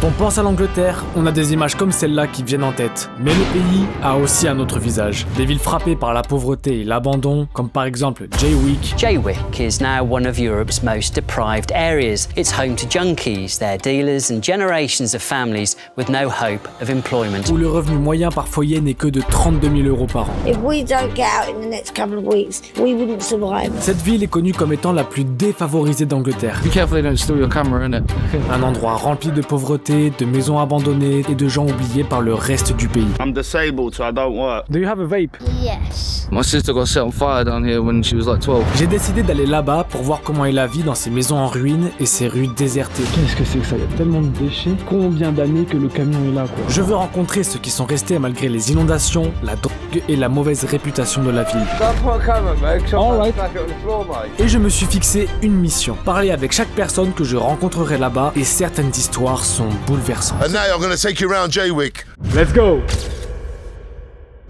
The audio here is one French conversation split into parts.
Quand on pense à l'Angleterre, on a des images comme celle-là qui viennent en tête. Mais le pays a aussi un autre visage. Des villes frappées par la pauvreté et l'abandon, comme par exemple Jaywick. Jaywick is now one of Europe's most deprived areas. It's home to junkies, their dealers and generations of families with no hope of employment. Où le revenu moyen par foyer n'est que de 32 000 € par an. If we don't get out in the next couple of weeks, we wouldn't survive. Cette ville est connue comme étant la plus défavorisée d'Angleterre. Be careful they don't steal your camera, innit? Un endroit rempli de pauvreté, de maisons abandonnées et de gens oubliés par le reste du pays. I'm disabled, so I don't work. Do you have a vape? Yes. My sister got set on fire down here when she was like 12. J'ai décidé d'aller là-bas pour voir comment est la vie dans ces maisons en ruine et ces rues désertées. Qu'est-ce que c'est que ça? Il y a tellement de déchets. Combien d'années que le camion est là, quoi? Je veux rencontrer ceux qui sont restés malgré les inondations, la drogue et la mauvaise réputation de la ville. Et je me suis fixé une mission, parler avec chaque personne que je rencontrerai là-bas et certaines histoires sont bouleversantes. And now I'm going to take you around Jaywick. Let's go!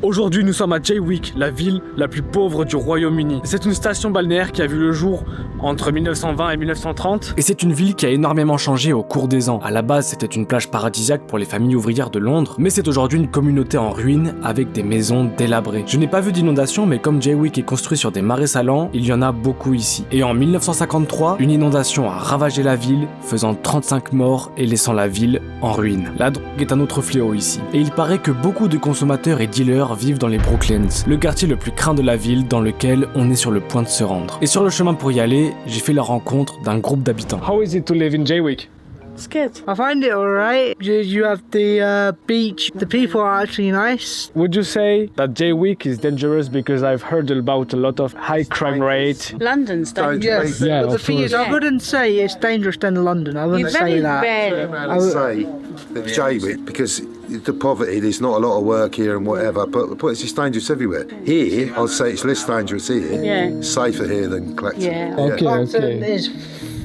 Aujourd'hui, nous sommes à Jaywick, la ville la plus pauvre du Royaume-Uni. C'est une station balnéaire qui a vu le jour entre 1920 et 1930. Et c'est une ville qui a énormément changé au cours des ans. À la base, c'était une plage paradisiaque pour les familles ouvrières de Londres, mais c'est aujourd'hui une communauté en ruine avec des maisons délabrées. Je n'ai pas vu d'inondation, mais comme Jaywick est construit sur des marais salants, il y en a beaucoup ici. Et en 1953, une inondation a ravagé la ville, faisant 35 morts et laissant la ville en ruine. La drogue est un autre fléau ici. Et il paraît que beaucoup de consommateurs et dealers vivent dans les Brooklands, le quartier le plus craint de la ville dans lequel on est sur le point de se rendre. Et sur le chemin pour y aller, j'ai fait la rencontre d'un groupe d'habitants. How is it to live in Jaywick? It's good. I find it alright. You have the beach. The people are actually nice. Would you say that Jaywick is dangerous because I've heard about a lot of high crime rate? London's dangerous. Yeah, Yeah, but the of thing is, course. I wouldn't say it's dangerous than London. I wouldn't say that. I would say that Jaywick, because the poverty, there's not a lot of work here and whatever, but it's just dangerous everywhere. Here, I'd say it's less dangerous here. Yeah. Safer here than Clacton. Yeah. Okay, Clacton okay. is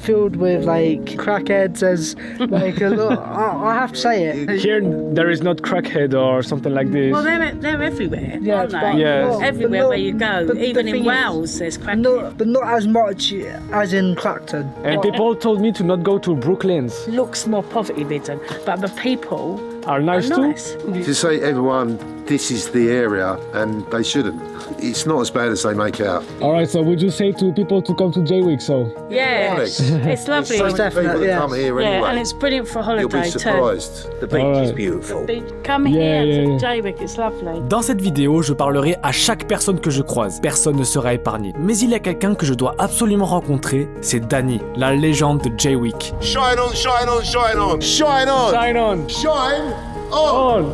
filled with like crackheads. There's like a lot. I have to say it. Here, there is not crackhead or something like this. Well, they're everywhere, Yeah, aren't but they? Yeah. Everywhere but where you go, but the even thing in is, Wales, there's crack. but not as much as in Clacton. And people told me to not go to Brooklands. Looks more poverty-ridden, but the people Are are nice too? nice. To say to everyone, this is the area, and they shouldn't. It's not as bad as they make out. Alright, so would you say to people to come to Jaywick, so? Yeah, Alex, it's lovely. There's so many people that yeah. come here Yeah, anyway. and it's brilliant for You'll be holiday too. surprised. The beach Alright. is beautiful. Come Yeah, here yeah, to yeah. Jaywick, it's lovely. Dans cette vidéo, je parlerai à chaque personne que je croise. Personne ne sera épargné. Mais il y a quelqu'un que je dois absolument rencontrer, c'est Danny, la légende de Jaywick. Shine on, shine on, shine on, shine on, Shine on! shine on.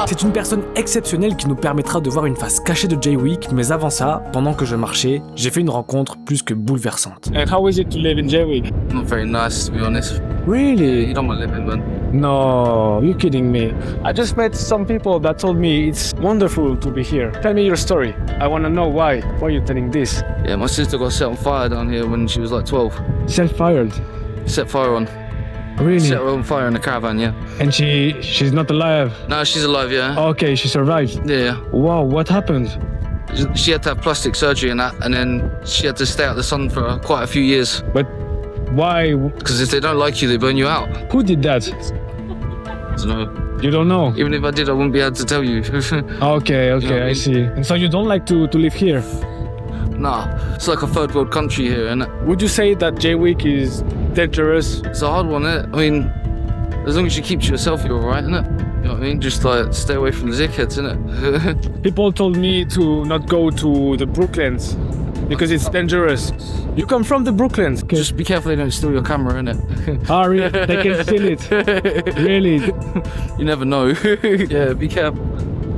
C'est une personne exceptionnelle qui nous permettra de voir une face cachée de Jaywick, mais avant ça, pendant que je marchais, j'ai fait une rencontre plus que bouleversante. And how is it to live in Jaywick? Not very nice, to be honest. Really? You don't want to live in, man. No, you're kidding me. I just met some people that told me it's wonderful to be here. Tell me your story. I want to know why. Why are you telling this? Yeah, my sister got set on fire down here when she was like 12. Self-fired. Set fire on. Really? Set her on fire in the caravan, yeah. And she's not alive. No, she's alive, yeah. Okay, she survived. Yeah. Wow, what happened? She had to have plastic surgery and that, and then she had to stay out the sun for quite a few years. But why? Because if they don't like you, they burn you out. Who did that? So no, You don't know. even if I did, I wouldn't be able to tell you. Okay, You know what I I mean? see. And so you don't like to live here? Nah, it's like a third world country here, and Would you say that Jaywick is dangerous? it's a hard one, innit? I mean, as long as you keep to yourself, you're alright, innit? You know what I mean? Just like stay away from the dickheads, innit? People told me to not go to the Brooklands because it's dangerous. You come from the Brooklands. Just be careful they don't steal your camera, innit? Hurry, they can steal it. Really? You never know. Yeah, be careful.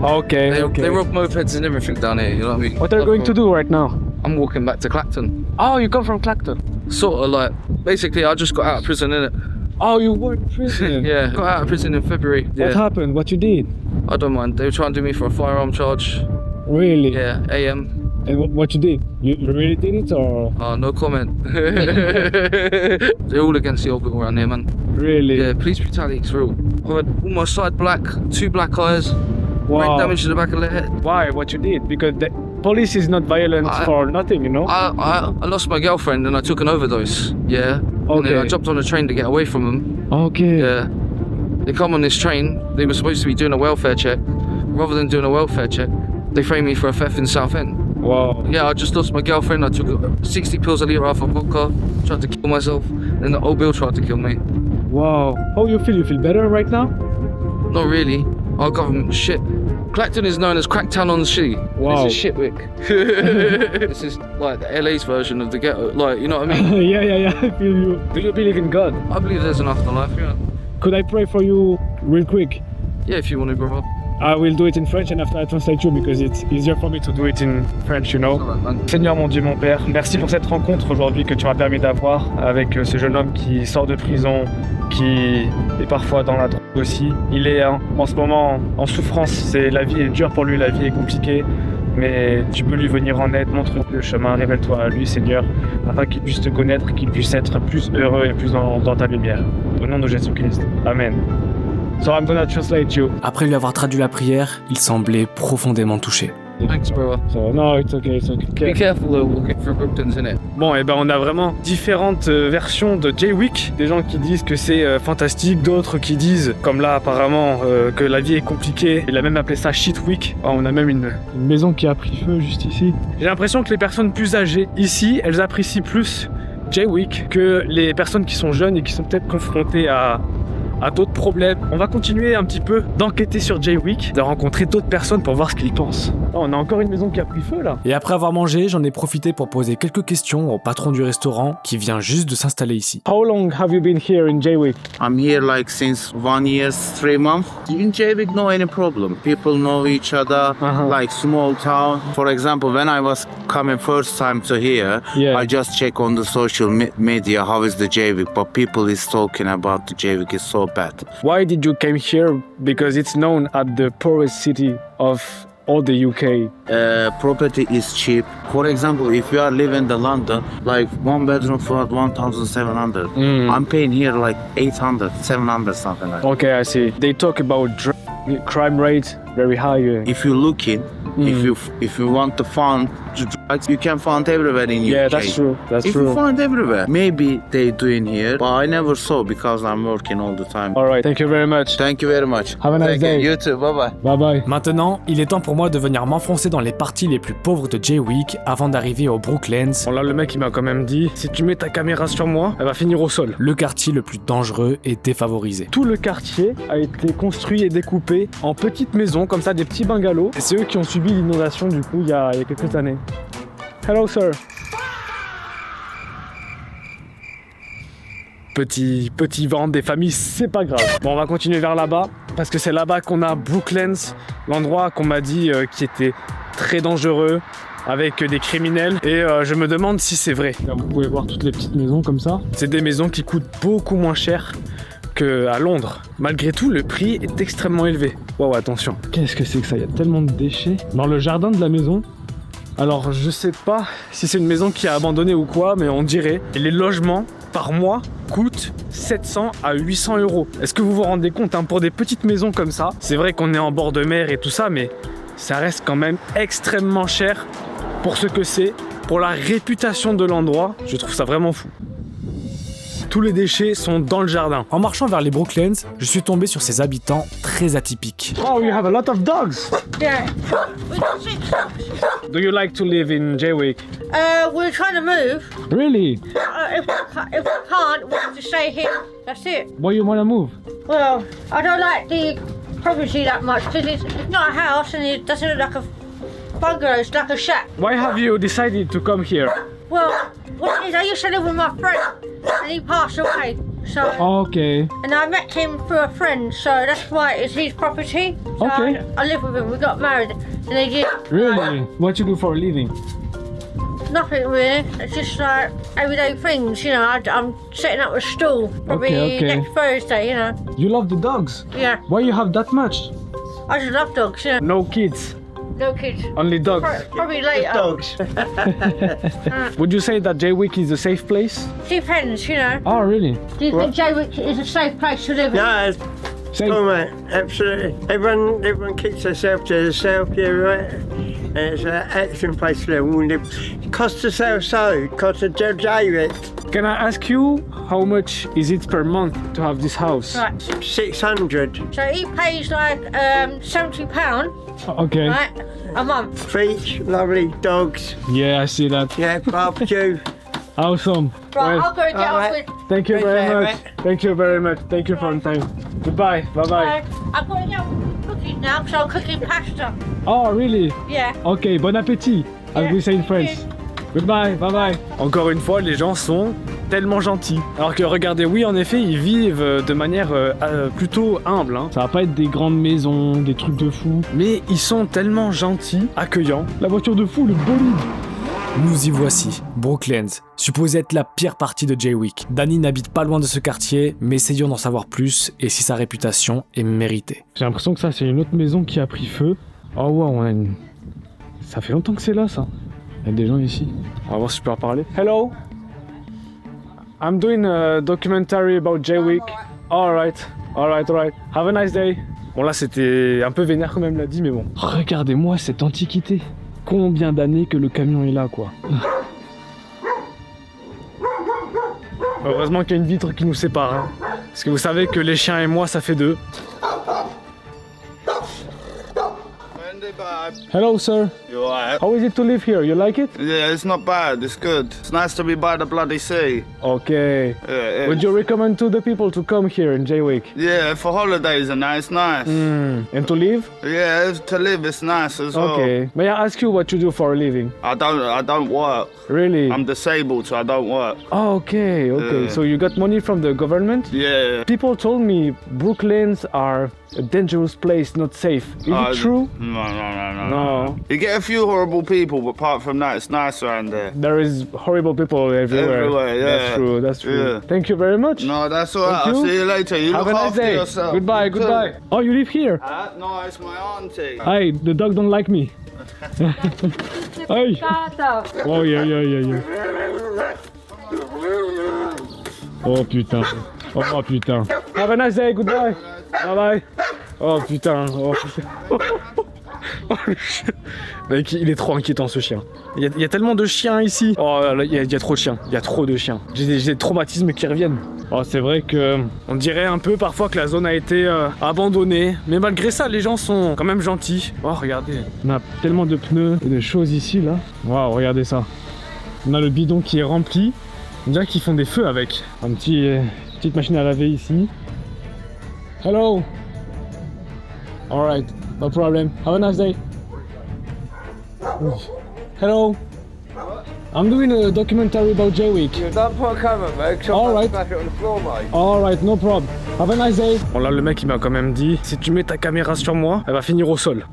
Okay, They okay. rob mopeds and everything down here, you know what I mean? What are you going to do right now? I'm walking back to Clacton. Oh, you come from Clacton. Sort of like, basically, I just got out of prison, innit? Oh, you were in prison. Yeah, got out of prison in February. What Yeah, happened? What you did? I don't mind. They were trying to do me for a firearm charge. Really? Yeah, AM. And what you did? You really did it or? No comment. They're all against the old people around here, man. Really? Yeah, police brutality is real. I had almost side black, 2 black eyes, brain damage to the back of the head. Why? What you did? Because the police is not violent for nothing, you know? I lost my girlfriend and I took an overdose. Yeah. And then Okay. I jumped on a train to get away from them. Okay. Yeah. They come on this train. They were supposed to be doing a welfare check. Rather than doing a welfare check, they framed me for a theft in Southend. Wow. Yeah, I just lost my girlfriend. I took 60 pills a litre off of vodka, tried to kill myself. Then the old Bill tried to kill me. Wow. How you feel? You feel better right now? Not really. Our government shit. Clacton is known as Cracktown on the Sea. Wow. This is Shitwick. This is like the LA's version of the ghetto. Like, you know what I mean? yeah, I feel you. Do you believe in God? I believe there's an afterlife, yeah. Could I pray for you real quick? Yeah, if you want to grow up. I will do it in French and after I translate you because it's easier for me to do it in French, you know. Alright, man. Seigneur mon Dieu, mon Père, merci pour cette rencontre aujourd'hui que tu m'as permis d'avoir avec ce jeune homme qui sort de prison, qui est parfois dans la drogue aussi. Il est en ce moment en souffrance, la vie est dure pour lui, la vie est compliquée, mais tu peux lui venir en aide, montre le chemin, révèle-toi à lui, Seigneur, afin qu'il puisse te connaître, qu'il puisse être plus heureux et plus dans ta lumière. Au nom de Jésus-Christ. Amen. So I'm gonna translate you. Après lui avoir traduit la prière, il semblait profondément touché. Thanks, brother. So, no, it's okay. Be careful though, we'll get through Brookton's, innit? Bon, et ben on a vraiment différentes versions de Jaywick. Des gens qui disent que c'est fantastique, d'autres qui disent, comme là apparemment, que la vie est compliquée. Il a même appelé ça Shitwick. Oh, on a même une maison qui a pris feu juste ici. J'ai l'impression que les personnes plus âgées ici, elles apprécient plus Jaywick que les personnes qui sont jeunes et qui sont peut-être confrontées à d'autres problèmes. On va continuer un petit peu d'enquêter sur Jaywick, de rencontrer d'autres personnes pour voir ce qu'ils pensent. Oh, on a encore une maison qui a pris feu là. Et après avoir mangé, j'en ai profité pour poser quelques questions au patron du restaurant qui vient juste de s'installer ici. How long have you been here in Jaywick? I'm here like since 1 year, 3 months. In Jaywick, no any problem. People know each other, like small town. For example, when I was coming first time to here, I just check on the social media how is the Jaywick, but people is talking about the Jaywick is so bad. Why did you came here? Because it's known as the poorest city of all the UK. Property is cheap. For example, if you are living in London, like 1 bedroom flat 1,700. I'm paying here like 800, 700 something like that. Okay, I see. They talk about crime rate very high. If you looking, if you want to find drugs, you can find everywhere in UK. Yeah, that's true. That's if true. You find everywhere. Maybe they doing here, but I never saw because I'm working all the time. All right, thank you very much. Thank you very much. Have a nice day. You too. Bye bye. Bye bye. Maintenant, il est temps pour moi de venir m'enfoncer dans les parties les plus pauvres de Jaywick avant d'arriver au Brooklands. Bon là, le mec il m'a quand même dit, si tu mets ta caméra sur moi, elle va finir au sol. Le quartier le plus dangereux et défavorisé. Tout le quartier a été construit et découpé en petites maisons, comme ça, des petits bungalows. Et c'est eux qui ont subi l'inondation du coup il y a quelques années. Hello sir. Petit vent des familles, c'est pas grave. Bon, on va continuer vers là-bas, parce que c'est là-bas qu'on a Brooklands, l'endroit qu'on m'a dit qui était très dangereux, avec des criminels, et je me demande si c'est vrai. Là, vous pouvez voir toutes les petites maisons comme ça. C'est des maisons qui coûtent beaucoup moins cher qu'à Londres. Malgré tout, le prix est extrêmement élevé. Wow, attention. Qu'est-ce que c'est que ça? Il y a tellement de déchets. Dans le jardin de la maison, alors je sais pas si c'est une maison qui est abandonnée ou quoi, mais on dirait. Et les logements par mois coûtent 700 à 800 euros. Est-ce que vous vous rendez compte, hein, pour des petites maisons comme ça, c'est vrai qu'on est en bord de mer et tout ça, mais ça reste quand même extrêmement cher pour ce que c'est, pour la réputation de l'endroit. Je trouve ça vraiment fou. Tous les déchets sont dans le jardin. En marchant vers les Brooklands, je suis tombé sur ces habitants très atypiques. Oh, you have a lot of dogs. Yeah. Do you like to live in Jaywick? We're trying to move. Really? If we can't, we'll have to stay here. That's it. Why you wanna move? Well, I don't like the property that much because it's not a house and it doesn't look like a bungalow. It's like a shack. Why have you decided to come here? Well, what it is, I used to live with my friend and he passed away. So, Okay. and I met him through a friend, so that's why it's his property. So Okay. I live with him. We got married and they did. Really? What you do for a living? Nothing really. It's just like everyday things, you know. I'm setting up a stall probably Okay. next Thursday, you know. You love the dogs? Yeah, Why you have that much? I just love dogs. You know, No kids, no kids. only dogs. Probably later. Dogs. Would you say that Jaywick is a safe place? Depends, you know. Oh, really? Do you think Jaywick is a safe place to live in? Yeah, Oh, mate, absolutely. Everyone keeps themselves to themselves, yeah, right? And it's an excellent place to live. Cost to sell so, cost to J-Wick. Can I ask you how much is it per month to have this house? Right. 600. So he pays like £70, Okay. right, a month. Beach, lovely dogs. Yeah, I see that. Yeah, barbecue. Awesome. Right, Well, I'll go and get off with. thank you Good very day, much. Thank you very much. Thank you for your time. Goodbye. Bye-bye. I've got to get on cooking now because I'm cooking pasta. Oh, really? Yeah. Ok, bon appétit, as Yeah, we say in thank French. Goodbye, bye bye. Encore une fois, les gens sont tellement gentils. Alors que regardez, oui, en effet, ils vivent de manière plutôt humble. Hein. Ça va pas être des grandes maisons, des trucs de fou. Mais ils sont tellement gentils, accueillants. La voiture de fou, le bolide. Nous y voici, Brooklands, supposé être la pire partie de Jaywick. Danny n'habite pas loin de ce quartier, mais essayons d'en savoir plus et si sa réputation est méritée. J'ai l'impression que ça, c'est une autre maison qui a pris feu. Oh wow, on a une... Ça fait longtemps que c'est là, ça. Il y a des gens ici. On va voir si je peux leur parler. Hello. I'm doing a documentary about Jaywick. Alright. Have a nice day. Bon là c'était un peu vénère comme elle me l'a dit, mais bon. Regardez-moi cette antiquité. Combien d'années que le camion est là, quoi. Heureusement qu'il y a une vitre qui nous sépare. Hein. Parce que vous savez que les chiens et moi, ça fait deux. Hello, sir. You alright? How is it to live here? You like it? Yeah, it's not bad. It's good. It's nice to be by the bloody sea. Okay. Yeah. Would you recommend to the people to come here in Jaywick? Yeah, for holidays and that, it's nice. And to live? Yeah, to live, it's nice as well. Okay. May I ask you what you do for a living? I don't work. Really? I'm disabled, so I don't work. Oh, okay. Yeah. So you got money from the government? Yeah. People told me Brooklands are a dangerous place, not safe. Is it true? No. You get a few horrible people, but apart from that, it's nice around there. There is horrible people everywhere. Everywhere, yeah. That's true. Yeah. Thank you very much. No, that's alright. Thank I'll you. see you later. You Have look a nice after day. yourself. Goodbye. Oh, you live here? No, it's my auntie. Hey, the dog don't like me. Hey. Oh, yeah. Oh, putain. Have a nice day. Goodbye. Bye. Oh, putain. Mec, il est trop inquiétant ce chien. Il y a tellement de chiens ici. Oh là, il y a trop de chiens. Il y a trop de chiens. J'ai des traumatismes qui reviennent. Oh, c'est vrai que on dirait un peu parfois que la zone a été abandonnée. Mais malgré ça, les gens sont quand même gentils. Oh, regardez. On a tellement de pneus et de choses ici, là. Waouh, regardez ça. On a le bidon qui est rempli. On dirait qu'ils font des feux avec. Petite machine à laver ici. Hello. Alright, no problem. Have a nice day. Hello. I'm doing a documentary about Jaywick. Don't put a camera, mate, because I'm going to smash it on the floor, mate. Alright, no problem. Have a nice day. Bon là le mec il m'a quand même dit, si tu mets ta caméra sur moi, elle va finir au sol.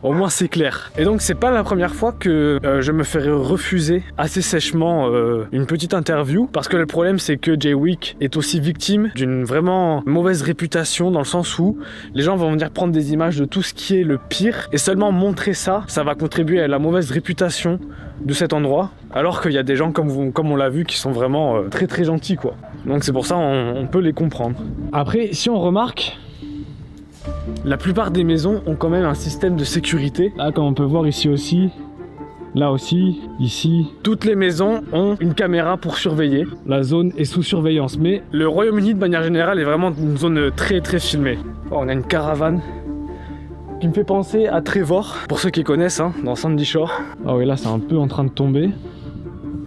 Au moins c'est clair. Et donc c'est pas la première fois que je me fais refuser assez sèchement une petite interview. Parce que le problème c'est que Jaywick est aussi victime d'une vraiment mauvaise réputation. Dans le sens où les gens vont venir prendre des images de tout ce qui est le pire. Et seulement montrer ça, ça va contribuer à la mauvaise réputation de cet endroit. Alors qu'il y a des gens comme on l'a vu qui sont vraiment très très gentils quoi. Donc c'est pour ça on peut les comprendre. Après si on remarque, la plupart des maisons ont quand même un système de sécurité. Là comme on peut voir ici aussi, là aussi, ici. Toutes les maisons ont une caméra pour surveiller. La zone est sous surveillance. Mais le Royaume-Uni de manière générale est vraiment une zone très très filmée. Oh, on a une caravane qui me fait penser à Trevor, pour ceux qui connaissent, hein, dans Sandy Shore. Ah oui, là c'est un peu en train de tomber.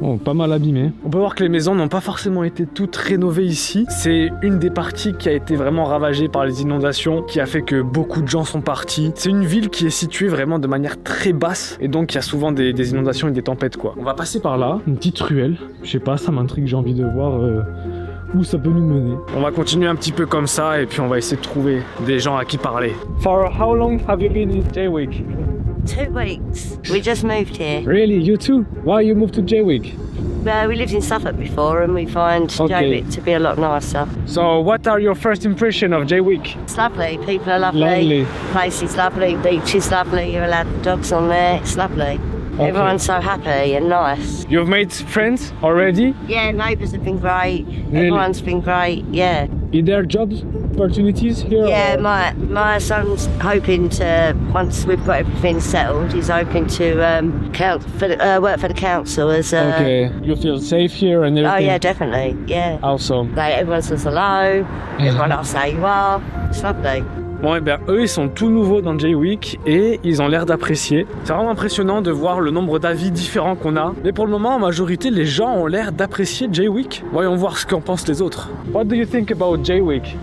Oh, pas mal abîmé. On peut voir que les maisons n'ont pas forcément été toutes rénovées ici. C'est une des parties qui a été vraiment ravagée par les inondations, qui a fait que beaucoup de gens sont partis. C'est une ville qui est située vraiment de manière très basse, et donc il y a souvent des inondations et des tempêtes quoi. On va passer par là, une petite ruelle. Je sais pas, ça m'intrigue, j'ai envie de voir où ça peut nous mener. On va continuer un petit peu comme ça, et puis on va essayer de trouver des gens à qui parler. For how long have you been in Jaywick? 2 weeks. We just moved here. Really? You too? Why you moved to Jaywick? We lived in Suffolk before and we find Jaywick to be a lot nicer. So what are your first impression of Jaywick? It's lovely, people are lovely. Lovely. The place is lovely, beach is lovely, you're allowed dogs on there, it's lovely. Okay. Everyone's so happy and nice. You've made friends already? Yeah, neighbours have been great. Everyone's been great, yeah. Is there job opportunities here? Yeah, my son's hoping to, once we've got everything settled, he's hoping to work for the council as a... Okay, you feel safe here and everything? Oh yeah, definitely, yeah. Awesome. Like, everyone says hello, everyone asks how you are, it's lovely. Bon, et bien, eux, ils sont tout nouveaux dans Jaywick et ils ont l'air d'apprécier. C'est vraiment impressionnant de voir le nombre d'avis différents qu'on a. Mais pour le moment, en majorité, les gens ont l'air d'apprécier Jaywick. Voyons voir ce qu'en pensent les autres. What do you think about Jaywick?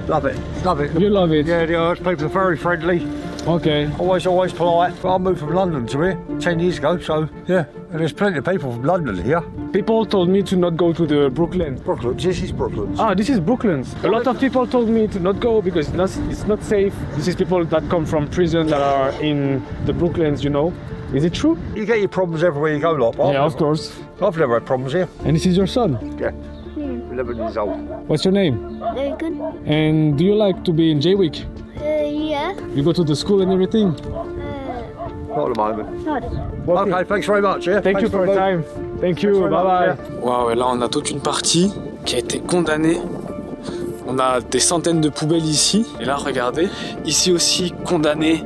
Love it. Love it. You love it? Yeah, the Irish people are very friendly. Okay. Always polite. Well, I moved from London to here 10 years ago, so yeah. And there's plenty of people from London here. People told me to not go to the Brooklyn. This is Brooklyn. Ah, this is Brooklyn. A lot of people told me to not go because it's not safe. This is people that come from prison that are in the Brooklyns, you know. Is it true? You get your problems everywhere you go, like. Yeah, of course. I've never had problems here. And this is your son? Yeah. 11 years old. What's your name? Very good. And do you like to be in Jaywick? Yeah. You go to the school and everything? Not at the moment. Not. Okay, thanks very much. Yeah. Thank you for your time. Thank you. Bye bye. Waouh, et là on a toute une partie qui a été condamnée. On a des centaines de poubelles ici. Et là, regardez, ici aussi condamné.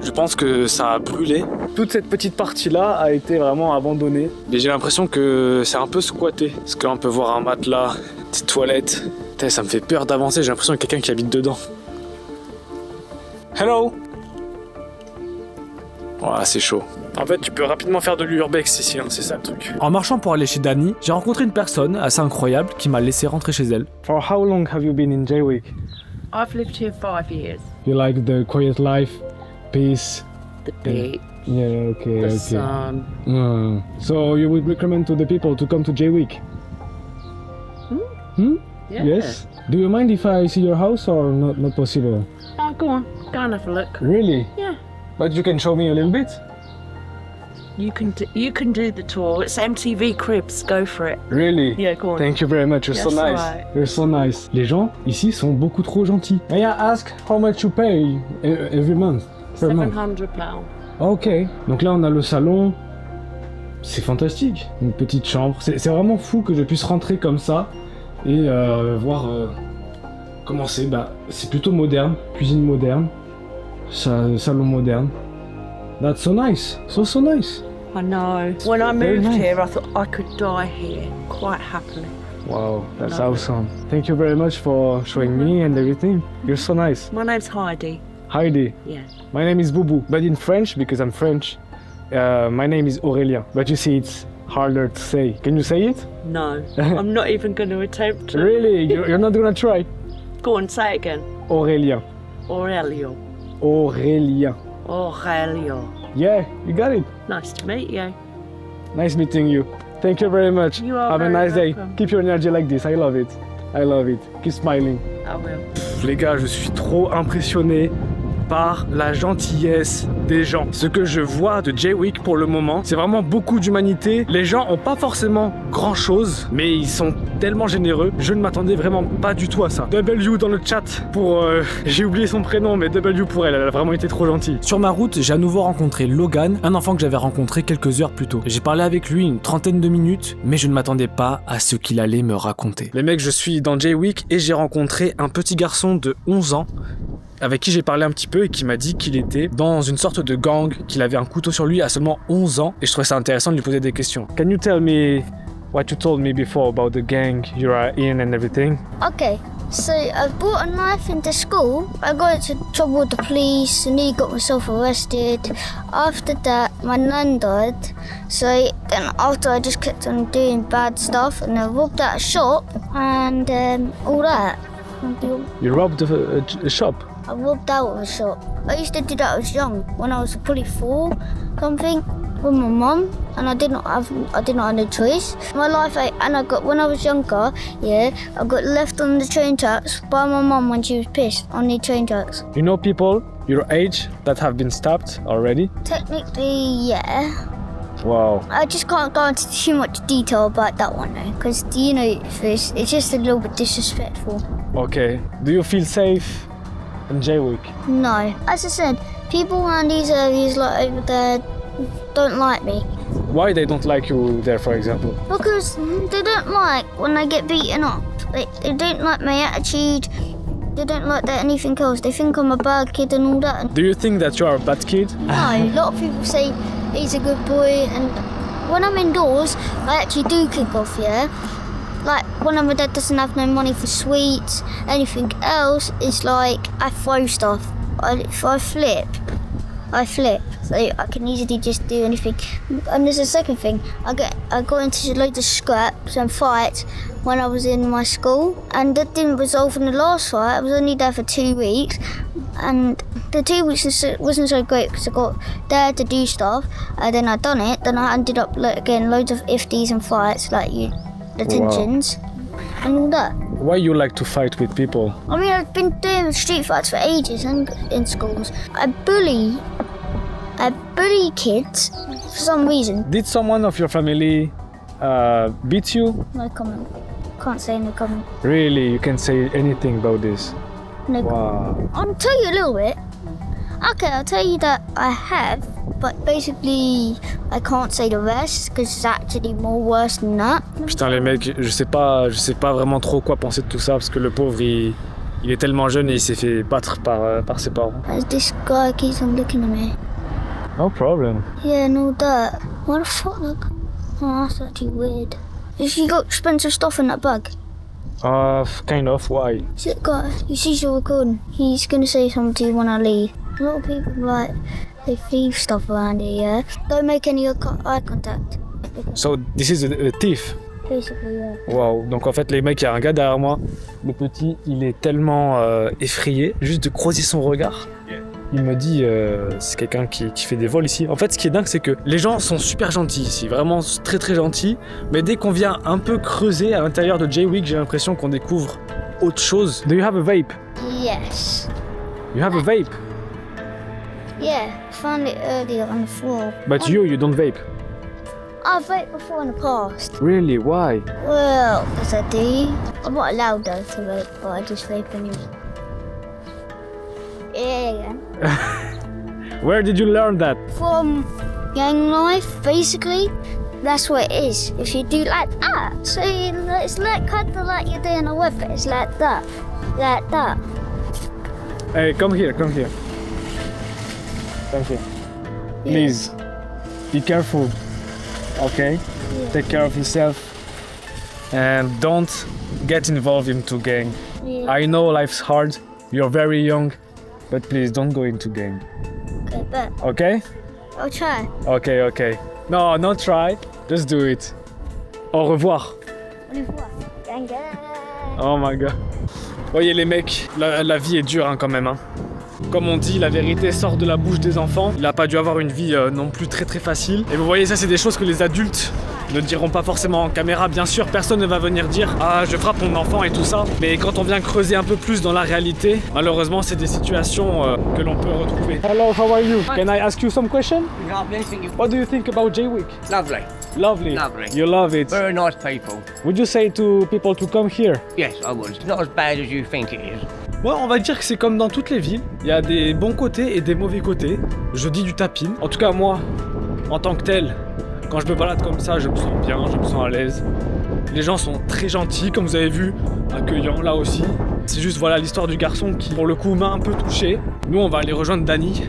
Je pense que ça a brûlé. Toute cette petite partie-là a été vraiment abandonnée. Mais j'ai l'impression que c'est un peu squatté. Parce que là, on peut voir un matelas, des toilettes. Putain, ça me fait peur d'avancer, j'ai l'impression qu'il y a quelqu'un qui habite dedans. Hello! Voilà, c'est chaud. En fait, tu peux rapidement faire de l'urbex ici, hein, c'est ça le truc. En marchant pour aller chez Dani, j'ai rencontré une personne assez incroyable qui m'a laissé rentrer chez elle. For how long have you been in Jaywick? I've lived here 5 years. You like the quiet life, peace? The beach. Yeah, okay, the sun. So you would recommend to the people to come to Jaywick? Yeah. Yes? Do you mind if I see your house or not possible? Oh, go on. Go and have a look. Really? Yeah. But you can show me a little bit? You can do the tour. It's MTV Cribs. Go for it. Really? Yeah, go on. Thank you very much. You're so nice. Right. You're so nice. Les gens ici sont beaucoup trop gentils. May I ask how much you pay every month? Per month? £700. Ok. Donc là on a le salon. C'est fantastique. Une petite chambre. C'est vraiment fou que je puisse rentrer comme ça et voir comment c'est. Bah, c'est plutôt moderne. Cuisine moderne. Salon moderne. That's so nice. So nice. I know. When I Very moved nice. here, I thought I could die here quite happily. Wow, that's Lovely. awesome. Thank you very much for showing me and everything. You're so nice. My name's Heidi. Heidi. Yeah. My name is Boubou, but in French, because I'm French, my name is Aurélien. But you see, it's harder to say. Can you say it? No, I'm not even going to attempt to. Really? You're not gonna try? Go on, say it again. Aurélien. Aurelio. Aurélien. Aurelio. Yeah, you got it. Nice to meet you. Nice meeting you. Thank you very much. You are Have a very nice day. welcome. Keep your energy like this. I love it. I love it. Keep smiling. I will. Les gars, je suis trop impressionné par la gentillesse des gens. Ce que je vois de Jaywick pour le moment, c'est vraiment beaucoup d'humanité. Les gens ont pas forcément grand chose, mais ils sont tellement généreux. Je ne m'attendais vraiment pas du tout à ça. W dans le chat pour... j'ai oublié son prénom, mais W pour elle, elle a vraiment été trop gentille. Sur ma route, j'ai à nouveau rencontré Logan, un enfant que j'avais rencontré quelques heures plus tôt. J'ai parlé avec lui une trentaine de minutes, mais je ne m'attendais pas à ce qu'il allait me raconter. Les mecs, je suis dans Jaywick et j'ai rencontré un petit garçon de 11 ans avec qui j'ai parlé un petit peu et qui m'a dit qu'il était dans une sorte de gang, qu'il avait un couteau sur lui à seulement 11 ans et je trouvais ça intéressant de lui poser des questions. Can you tell me what you told me before about the gang you are in and everything? Okay, so I brought a knife into school. I got into trouble with the police and nearly got myself arrested. After that, my nan died. So then after I just kept on doing bad stuff and I robbed at a shop and all that. You robbed a shop? I robbed out of a shop. I used to do that when I was young, when I was probably 4, something, with my mum, and I did not have no choice. My life, when I was younger, I got left on the train tracks by my mum when she was pissed on the train tracks. You know people your age that have been stabbed already? Technically, yeah. Wow. I just can't go into too much detail about that one though, because it's just a little bit disrespectful. Okay. Do you feel safe in Jaywick? No. As I said, people around these areas, like over there, don't like me. Why they don't like you there, for example? Because they don't like when I get beaten up. They don't like my attitude. They don't like that anything else. They think I'm a bad kid and all that. Do you think that you are a bad kid? No, a lot of people say he's a good boy, and when I'm indoors, I actually do kick off, yeah? Like, when my dad doesn't have no money for sweets, anything else, it's like I throw stuff. If I flip. So I can easily just do anything. And there's a second thing. I got into loads of scraps and fights when I was in my school, and that didn't resolve in the last fight. I was only there for 2 weeks, and the 2 weeks wasn't so great because I got there to do stuff, and then I done it. Then I ended up getting loads of ifties and fights, like detentions and all that. Why you like to fight with people? I mean, I've been doing street fights for ages and in schools. I bully kids for some reason. Did someone of your family beat you? No comment. Can't say no comment. Really? You can say anything about this? No comment. I'll tell you a little bit. Okay, I'll tell you that I have, but basically I can't say the rest because it's actually more worse than that. Putain les mecs, je sais pas vraiment trop quoi penser de tout ça parce que le pauvre il est tellement jeune et il s'est fait battre par ses parents. This guy keeps on looking at me. No problem. Yeah, no that. What the fuck? Oh, that's actually weird. Has she got expensive stuff in that bag? Kind of. Why? See that guy? You see your recording? He's gonna say something to you when I leave. A lot of people they thieve stuff around here, yeah? Don't make any eye contact. So this is a thief? Basically, yeah. Wow, donc en fait les mecs, il y a un gars derrière moi, le petit, il est tellement effrayé, juste de croiser son regard. Il me dit, c'est quelqu'un qui fait des vols ici. En fait, ce qui est dingue, c'est que les gens sont super gentils ici, vraiment très très gentils, mais dès qu'on vient un peu creuser à l'intérieur de Jaywick, j'ai l'impression qu'on découvre autre chose. Do you have a vape? Yes. You have a vape? Yeah, I found it earlier on the floor. But you don't vape? I've vaped before in the past. Really? Why? Well, because I do. I'm not allowed though to vape, but I just vape anyway. Yeah. Where did you learn that? From gang life, basically. That's what it is. If you do like that, so it's like kind of like you're doing a whip. It's like that. Hey, come here. Come here. Please, be careful, okay? Yeah. Take care of yourself and don't get involved into gang. Yeah. I know life's hard, you're very young, but please don't go into gang. Okay, bet. Okay? I'll try. Okay. No, don't try, just do it. Au revoir. Au revoir. Gang. Oh my god. Voyez les mecs, la vie est dure hein, quand même. Hein. Comme on dit, la vérité sort de la bouche des enfants. Il n'a pas dû avoir une vie non plus très facile. Et vous voyez, ça c'est des choses que les adultes ne diront pas forcément en caméra. Bien sûr, personne ne va venir dire « Ah, je frappe mon enfant » et tout ça. Mais quand on vient creuser un peu plus dans la réalité, malheureusement, c'est des situations que l'on peut retrouver. Hello, how are you? Can I ask you some questions? What do you think about Jaywick? Lovely. Lovely. Lovely. You love it. Very nice people. Would you say to people to come here? Yes, I would. It's not as bad as you think it is. Ouais, on va dire que c'est comme dans toutes les villes. Il y a des bons côtés et des mauvais côtés. Je dis du tapin. En tout cas, moi, en tant que tel, quand je me balade comme ça, je me sens bien, je me sens à l'aise. Les gens sont très gentils, comme vous avez vu, accueillants là aussi. C'est juste, voilà, l'histoire du garçon qui, pour le coup, m'a un peu touché. Nous, on va aller rejoindre Dani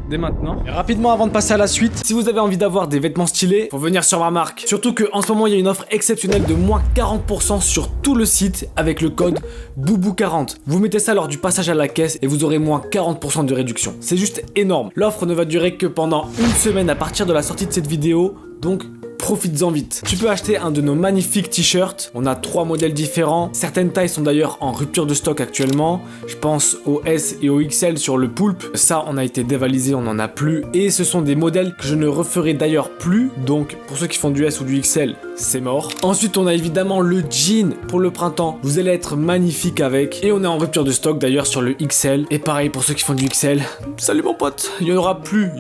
dès maintenant. Et rapidement, avant de passer à la suite, si vous avez envie d'avoir des vêtements stylés, faut venir sur ma marque. Surtout qu'en ce moment, il y a une offre exceptionnelle de moins 40% sur tout le site avec le code BOUBOU40. Vous mettez ça lors du passage à la caisse et vous aurez moins 40% de réduction. C'est juste énorme. L'offre ne va durer que pendant une semaine à partir de la sortie de cette vidéo, donc profites-en vite. Tu peux acheter un de nos magnifiques t-shirts. On a 3 modèles différents. Certaines tailles sont d'ailleurs en rupture de stock actuellement. Je pense au S et au XL sur le Poulpe. Ça, on a été dévalisé, on n'en a plus. Et ce sont des modèles que je ne referai d'ailleurs plus. Donc, pour ceux qui font du S ou du XL, c'est mort. Ensuite, on a évidemment le jean pour le printemps. Vous allez être magnifique avec. Et on est en rupture de stock d'ailleurs sur le XL. Et pareil pour ceux qui font du XL. Salut mon pote, il y aura plus.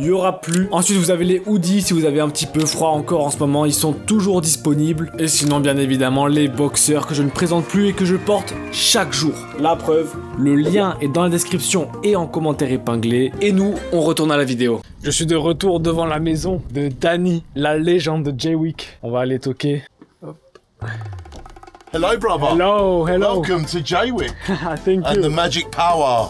Ensuite, vous avez les hoodies si vous avez un petit peu froid. fois encore en ce moment, ils sont toujours disponibles. Et sinon, bien évidemment, les boxers que je ne présente plus et que je porte chaque jour. La preuve, le lien est dans la description et en commentaire épinglé. Et nous, on retourne à la vidéo. Je suis de retour devant la maison de Danny, la légende de Jaywick. On va aller toquer. Hop. Hello, brother. Hello. Welcome to Jaywick. Thank you. And the magic power.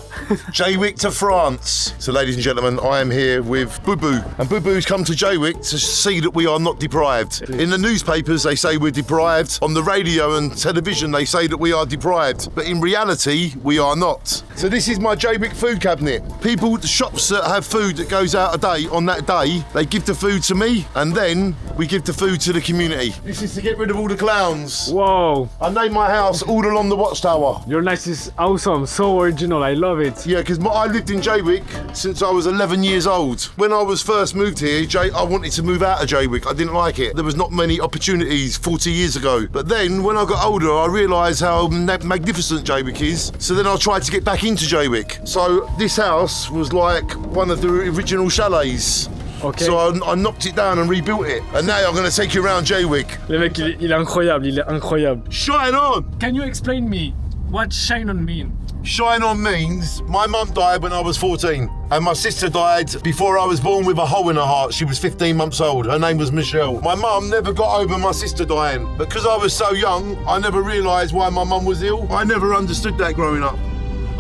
Jaywick to France. So, ladies and gentlemen, I am here with Boo-Boo. And Boo-Boo's come to Jaywick to see that we are not deprived. In the newspapers, they say we're deprived. On the radio and television, they say that we are deprived. But in reality, we are not. So this is my Jaywick food cabinet. People, the shops that have food that goes out a day, on that day, they give the food to me, and then we give the food to the community. This is to get rid of all the clowns. Whoa. I named my house all along the watchtower. Your nice is awesome, so original, I love it. Yeah, because I lived in Jaywick since I was 11 years old. When I was first moved here, I wanted to move out of Jaywick. I didn't like it. There was not many opportunities 40 years ago. But then, when I got older, I realised how magnificent Jaywick is. So then I tried to get back into Jaywick. So this house was like one of the original chalets. Okay. So I knocked it down and rebuilt it. And now I'm going to take you around Jaywick. Le mec, il est incroyable. Shine on! Can you explain me what shine on mean? Shine on means my mum died when I was 14 and my sister died before I was born with a hole in her heart. She was 15 months old. Her name was Michelle. My mum never got over my sister dying. Because I was so young, I never realised why my mum was ill. I never understood that growing up.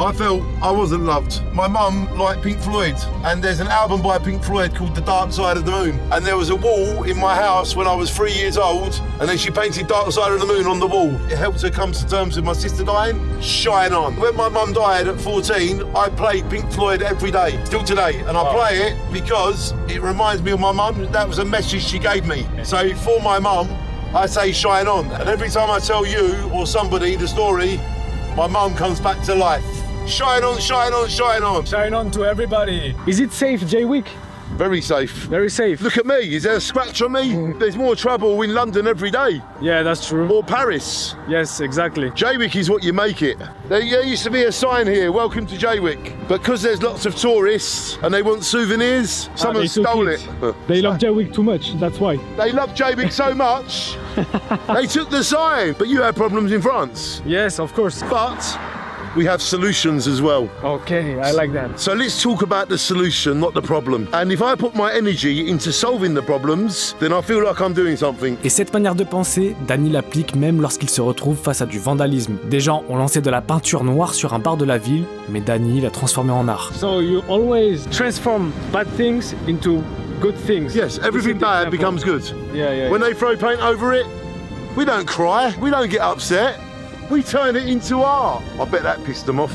I felt I wasn't loved. My mum liked Pink Floyd, and there's an album by Pink Floyd called The Dark Side of the Moon. And there was a wall in my house when I was 3 years old, and then she painted Dark Side of the Moon on the wall. It helped her come to terms with my sister dying. Shine on. When my mum died at 14, I played Pink Floyd every day, still today. And I play it because it reminds me of my mum. That was a message she gave me. So for my mum, I say shine on. And every time I tell you or somebody the story, my mum comes back to life. Shine on, shine on, shine on. Shine on to everybody. Is it safe, Jaywick? Very safe. Very safe. Look at me. Is there a scratch on me? There's more trouble in London every day. Yeah, that's true. Or Paris. Yes, exactly. Jaywick is what you make it. There used to be a sign here, welcome to Jaywick. But because there's lots of tourists and they want souvenirs, someone stole it. They love Jaywick too much, that's why. They love Jaywick so much, they took the sign. But you have problems in France. Yes, of course. But we have solutions as well. Okay, I like that. So let's talk about the solution, not the problem. And if I put my energy into solving the problems, then I feel like I'm doing something. Et cette manière de penser, Danny l'applique même lorsqu'il se retrouve face à du vandalisme. Des gens ont lancé de la peinture noire sur un bar de la ville, mais Danny l'a transformé en art. So you always transform bad things into good things. Yes, everything bad becomes good. Yeah. When they throw paint over it, we don't cry, we don't get upset. We turn it into art. I bet that pissed them off.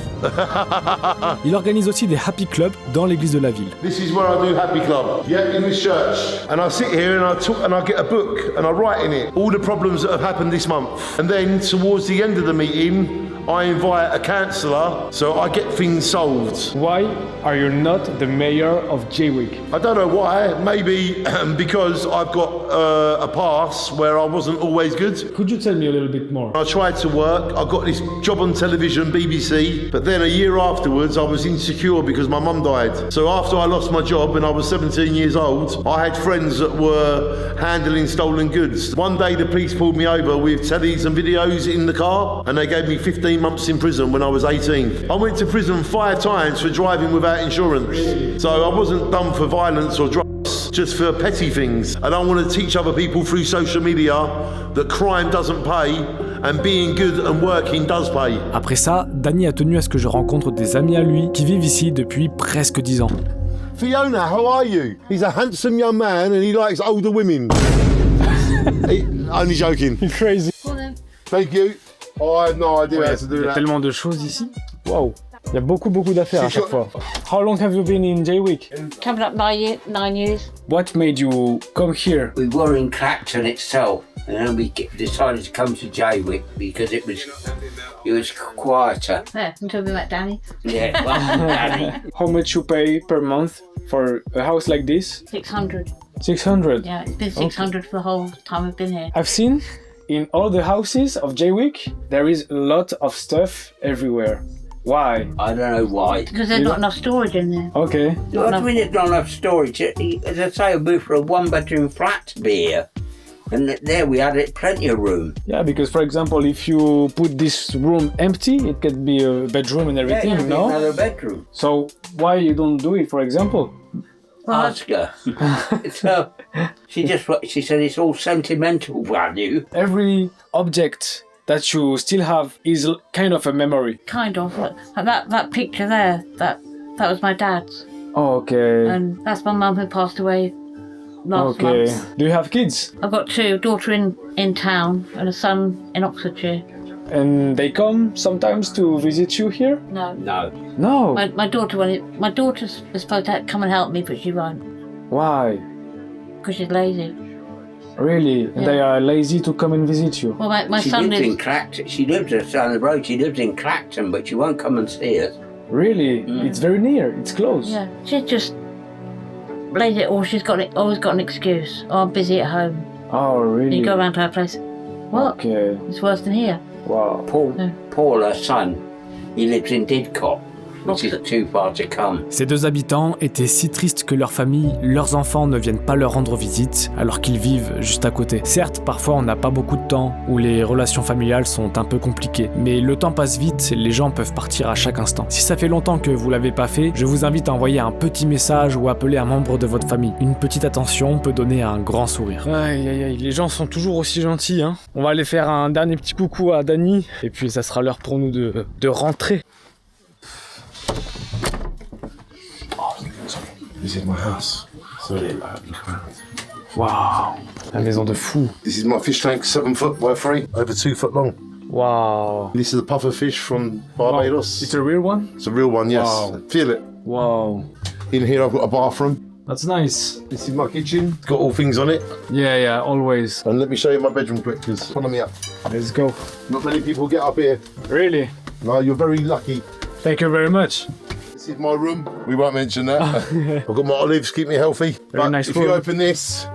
Il organise aussi des happy clubs dans l'église de la ville. This is where I do happy club. Yeah, in this church. And I sit here and I talk and I get a book and I write in it all the problems that have happened this month. And then towards the end of the meeting, I invite a counsellor so I get things solved. Why are you not the mayor of Jaywick? I don't know why. Maybe because I've got a past where I wasn't always good. Could you tell me a little bit more? I tried to work. I got this job on television, BBC, but then a year afterwards I was insecure because my mum died. So after I lost my job when I was 17 years old, I had friends that were handling stolen goods. One day the police pulled me over with tellies and videos in the car and they gave me 15 months in prison when I was 18. I went to prison 5 times for driving without insurance. So I wasn't done for violence or drugs, just for petty things. And I want to teach other people through social media that crime doesn't pay and being good and working does pay. Après ça, Danny a tenu à ce que je rencontre des amis à lui qui vivent ici depuis presque 10 ans. Fiona, how are you? He's a handsome young man and he likes older women. Only joking. You're crazy. Thank you. Oh, I have no idea how to do that. Il y a tellement de choses ici. Wow. Il y a beaucoup d'affaires à chaque fois. How long have you been in Jaywick? Coming up 9 years. What made you come here? We were in Clacton itself, and then we decided to come to Jaywick because it was quieter. Yeah, until we met Danny. Yeah, well, Danny. How much you pay per month for a house like this? 600. 600? Yeah, it's been 600 for the whole time we've been here. I've seen in all the houses of Jaywick, there is a lot of stuff everywhere. Why? I don't know why. Because there's not enough storage in there. Okay. What do you mean there's not enough storage? As I say, I moved for a one-bedroom flat to be here. And there we had it plenty of room. Yeah, because for example, if you put this room empty, it could be a bedroom and everything, yeah, no? Another bedroom. So why you don't do it, for example? Ask her. So she said it's all sentimental value. Every object that you still have is kind of a memory. Kind of. That picture there, that was my dad's. Oh, okay. And that's my mum who passed away last month. Do you have kids? I've got two, a daughter in town and a son in Oxfordshire. And they come sometimes to visit you here? No. No? My daughter's supposed to come and help me, but she won't. Why? Because she's lazy. Really? Yeah. They are lazy to come and visit you? Well, my she son lives lives in Clacton. She lives just down the road. She lives in Clacton, but she won't come and see us. Really? It's very near. It's close. Yeah, she's just lazy, or she's always got an excuse. Oh, I'm busy at home. Oh, really? You go around to her place. What? Okay. It's worse than here. Wow. Paul, her son, he lives in Didcot, which is too far to come. Ces deux habitants étaient si tristes que leur famille, leurs enfants ne viennent pas leur rendre visite alors qu'ils vivent juste à côté. Certes, parfois on n'a pas beaucoup de temps ou les relations familiales sont un peu compliquées, mais le temps passe vite, les gens peuvent partir à chaque instant. Si ça fait longtemps que vous l'avez pas fait, je vous invite à envoyer un petit message ou appeler un membre de votre famille. Une petite attention peut donner un grand sourire. Aïe aïe aïe, les gens sont toujours aussi gentils, hein. On va aller faire un dernier petit coucou à Dani et puis ça sera l'heure pour nous de rentrer. This is my house. So, Wow, la maison de fou. this is my fish tank, 7 foot by 3, over 2 foot long. Wow. This is a puffer fish from Barbados. It's a real one? It's a real one, yes. Wow. Feel it. Wow. In here I've got a bathroom. That's nice. This is my kitchen. It's got all things on it. Yeah, always. And let me show you my bedroom quick, because follow me up. Let's go. Not many people get up here. Really? No, you're very lucky. Thank you very much. This is my room. We won't mention that. I've got my olives, keep me healthy. Very But nice if room. you open this,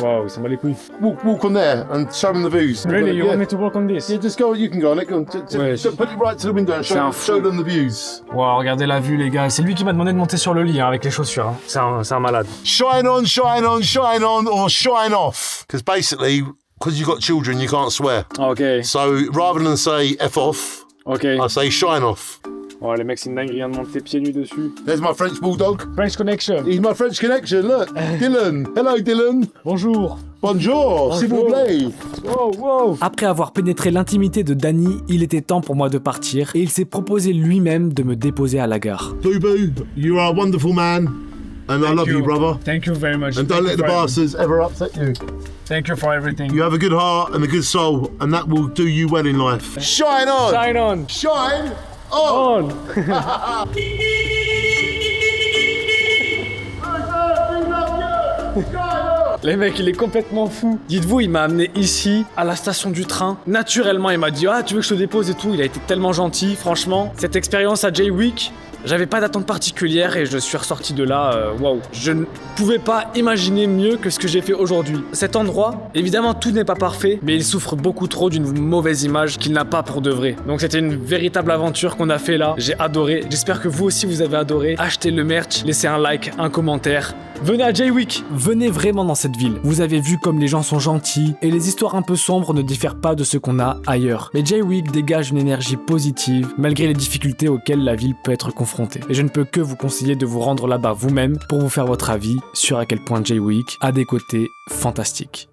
Wow, ils sont mal les couilles. walk on there and show them the views. Really? You Yeah. want me to work on this? Yeah, just go. You can go on it. Go on. Just put it right to the window and C'est un show fou. them the views. Wow, regardez la vue les gars. C'est lui qui m'a demandé de monter sur le lit hein, avec les chaussures. Hein. C'est un malade. Shine on, shine on, shine on, or shine off. Because basically, because you've got children, you can't swear. Okay. So rather than say F off, Okay. I say shine off. Oh les mecs, c'est une dinguerie de monter pieds nus dessus. There's my French bulldog. French connection. He's my French connection. Look, Dylan. Hello, Dylan. Bonjour. Bonjour. S'il vous plaît. Wow. Après avoir pénétré l'intimité de Dani, il était temps pour moi de partir et il s'est proposé lui-même de me déposer à la gare. Boo Boo, you are a wonderful man, and I love you, brother. Thank you very much. And don't let the bastards ever upset you. Thank you for everything. You have a good heart and a good soul, and that will do you well in life. Shine on! Shine on. Shine on! Les mecs, il est complètement fou. Dites-vous, il m'a amené ici, à la station du train. Naturellement, il m'a dit « Ah, tu veux que je te dépose et tout ?» Il a été tellement gentil, franchement. Cette expérience à Jaywick, j'avais pas d'attente particulière et je suis ressorti de là, waouh. Je ne pouvais pas imaginer mieux que ce que j'ai fait aujourd'hui. Cet endroit, évidemment, tout n'est pas parfait, mais il souffre beaucoup trop d'une mauvaise image qu'il n'a pas pour de vrai. Donc c'était une véritable aventure qu'on a fait là. J'ai adoré. J'espère que vous aussi vous avez adoré. Achetez le merch, laissez un like, un commentaire. Venez à Jaywick. Venez vraiment dans cette ville. Vous avez vu comme les gens sont gentils et les histoires un peu sombres ne diffèrent pas de ce qu'on a ailleurs. Mais Jaywick dégage une énergie positive malgré les difficultés auxquelles la ville peut être confrontée. Et je ne peux que vous conseiller de vous rendre là-bas vous-même pour vous faire votre avis sur à quel point Jaywick a des côtés fantastiques.